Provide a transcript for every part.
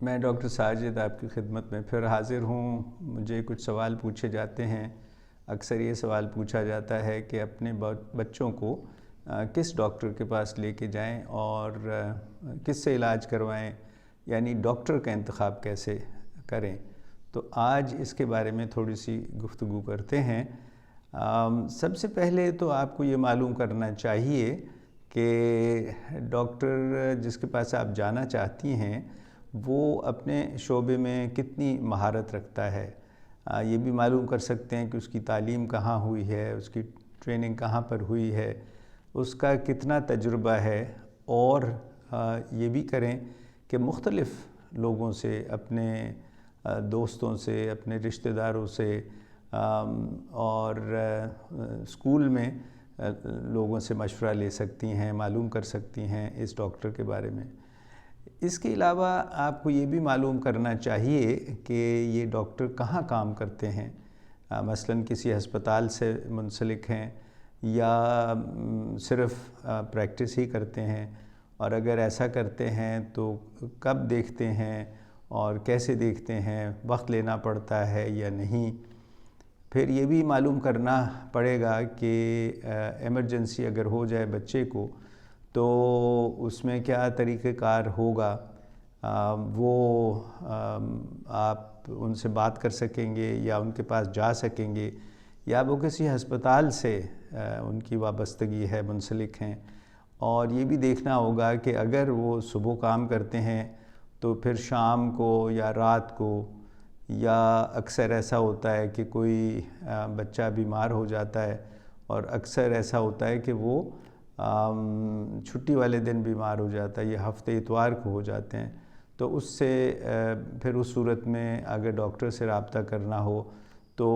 میں ڈاکٹر ساجد آپ کی خدمت میں پھر حاضر ہوں۔ مجھے کچھ سوال پوچھے جاتے ہیں۔ اکثر یہ سوال پوچھا جاتا ہے کہ اپنے بچوں کو کس ڈاکٹر کے پاس لے کے جائیں اور کس سے علاج کروائیں، یعنی ڈاکٹر کا انتخاب کیسے کریں۔ تو آج اس کے بارے میں تھوڑی سی گفتگو کرتے ہیں۔ سب سے پہلے تو آپ کو یہ معلوم کرنا چاہیے کہ ڈاکٹر جس کے پاس آپ جانا چاہتی ہیں وہ اپنے شعبے میں کتنی مہارت رکھتا ہے۔ یہ بھی معلوم کر سکتے ہیں کہ اس کی تعلیم کہاں ہوئی ہے، اس کی ٹریننگ کہاں پر ہوئی ہے، اس کا کتنا تجربہ ہے، اور یہ بھی کریں کہ مختلف لوگوں سے، اپنے دوستوں سے، اپنے رشتہ داروں سے اور اسکول میں لوگوں سے مشورہ لے سکتی ہیں، معلوم کر سکتی ہیں اس ڈاکٹر کے بارے میں۔ اس کے علاوہ آپ کو یہ بھی معلوم کرنا چاہیے کہ یہ ڈاکٹر کہاں کام کرتے ہیں، مثلاً کسی ہسپتال سے منسلک ہیں یا صرف پریکٹس ہی کرتے ہیں، اور اگر ایسا کرتے ہیں تو کب دیکھتے ہیں اور کیسے دیکھتے ہیں، وقت لینا پڑتا ہے یا نہیں۔ پھر یہ بھی معلوم کرنا پڑے گا کہ ایمرجنسی اگر ہو جائے بچے کو تو اس میں کیا طریقہ کار ہوگا۔ وہ آپ ان سے بات کر سکیں گے یا ان کے پاس جا سکیں گے، یا وہ کسی ہسپتال سے ان کی وابستگی ہے، منسلک ہیں۔ اور یہ بھی دیکھنا ہوگا کہ اگر وہ صبح کام کرتے ہیں تو پھر شام کو یا رات کو، یا اکثر ایسا ہوتا ہے کہ کوئی بچہ بیمار ہو جاتا ہے، اور اکثر ایسا ہوتا ہے کہ وہ چھٹی والے دن بیمار ہو جاتا ہے، یہ ہفتے اتوار کو ہو جاتے ہیں، تو اس سے پھر اس صورت میں اگر ڈاکٹر سے رابطہ کرنا ہو تو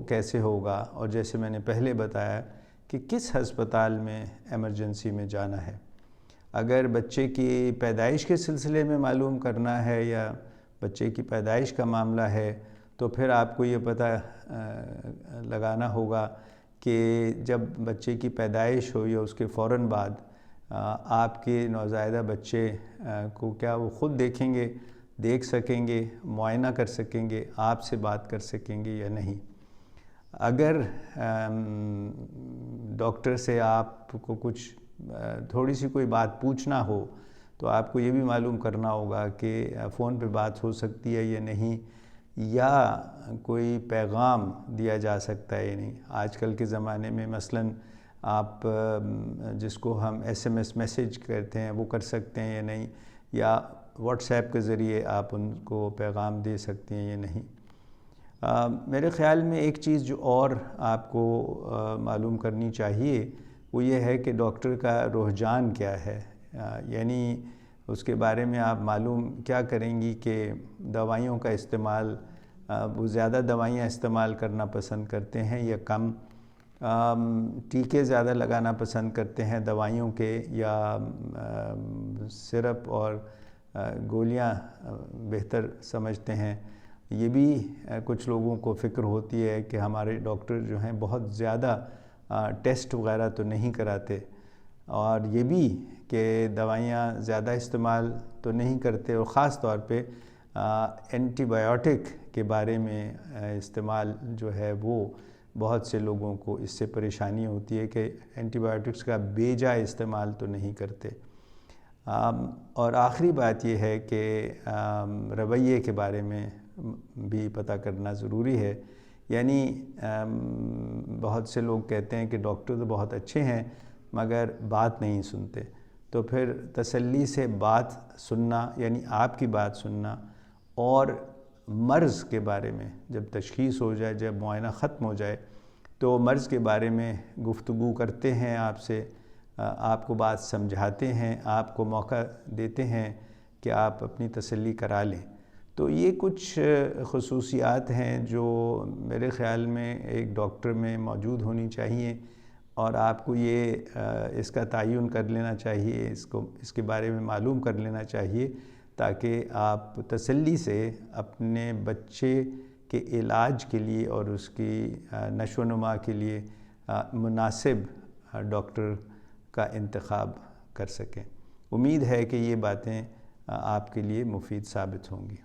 کیسے ہوگا، اور جیسے میں نے پہلے بتایا کہ کس ہسپتال میں ایمرجنسی میں جانا ہے۔ اگر بچے کی پیدائش کے سلسلے میں معلوم کرنا ہے یا بچے کی پیدائش کا معاملہ ہے تو پھر آپ کو یہ پتہ لگانا ہوگا کہ جب بچے کی پیدائش ہو یا اس کے فوراً بعد آپ کے نوزائیدہ بچے کو کیا وہ خود دیکھیں گے، دیکھ سکیں گے، معائنہ کر سکیں گے، آپ سے بات کر سکیں گے یا نہیں۔ اگر ڈاکٹر سے آپ کو کچھ تھوڑی سی کوئی بات پوچھنا ہو تو آپ کو یہ بھی معلوم کرنا ہوگا کہ فون پہ بات ہو سکتی ہے یا نہیں، یا کوئی پیغام دیا جا سکتا ہے یا نہیں۔ آج کل کے زمانے میں مثلاً آپ جس کو ہم ایس ایم ایس میسیج کہتے ہیں وہ کر سکتے ہیں یا نہیں، یا واٹس ایپ کے ذریعے آپ ان کو پیغام دے سکتے ہیں یا نہیں۔ میرے خیال میں ایک چیز جو اور آپ کو معلوم کرنی چاہیے وہ یہ ہے کہ ڈاکٹر کا رجحان کیا ہے، یعنی اس کے بارے میں آپ معلوم کیا کریں گی کہ دوائیوں کا استعمال، وہ زیادہ دوائیاں استعمال کرنا پسند کرتے ہیں یا کم، ٹیکے زیادہ لگانا پسند کرتے ہیں دوائیوں کے، یا سرپ اور گولیاں بہتر سمجھتے ہیں۔ یہ بھی کچھ لوگوں کو فکر ہوتی ہے کہ ہمارے ڈاکٹر جو ہیں بہت زیادہ ٹیسٹ وغیرہ تو نہیں کراتے، اور یہ بھی کہ دوائیاں زیادہ استعمال تو نہیں کرتے، اور خاص طور پہ اینٹی بایوٹک کے بارے میں استعمال جو ہے وہ بہت سے لوگوں کو اس سے پریشانی ہوتی ہے کہ اینٹی بایوٹکس کا بے جا استعمال تو نہیں کرتے۔ اور آخری بات یہ ہے کہ رویے کے بارے میں بھی پتہ کرنا ضروری ہے، یعنی بہت سے لوگ کہتے ہیں کہ ڈاکٹر تو بہت اچھے ہیں مگر بات نہیں سنتے، تو پھر تسلی سے بات سننا، یعنی آپ کی بات سننا، اور مرض کے بارے میں جب تشخیص ہو جائے، جب معائنہ ختم ہو جائے تو مرض کے بارے میں گفتگو کرتے ہیں آپ سے، آپ کو بات سمجھاتے ہیں، آپ کو موقع دیتے ہیں کہ آپ اپنی تسلی کرا لیں۔ تو یہ کچھ خصوصیات ہیں جو میرے خیال میں ایک ڈاکٹر میں موجود ہونی چاہیے، اور آپ کو یہ اس کا تعین کر لینا چاہیے، اس کے بارے میں معلوم کر لینا چاہیے، تاکہ آپ تسلی سے اپنے بچے کے علاج کے لیے اور اس کی نشو و نما کے لیے مناسب ڈاکٹر کا انتخاب کر سکیں۔ امید ہے کہ یہ باتیں آپ کے لیے مفید ثابت ہوں گی۔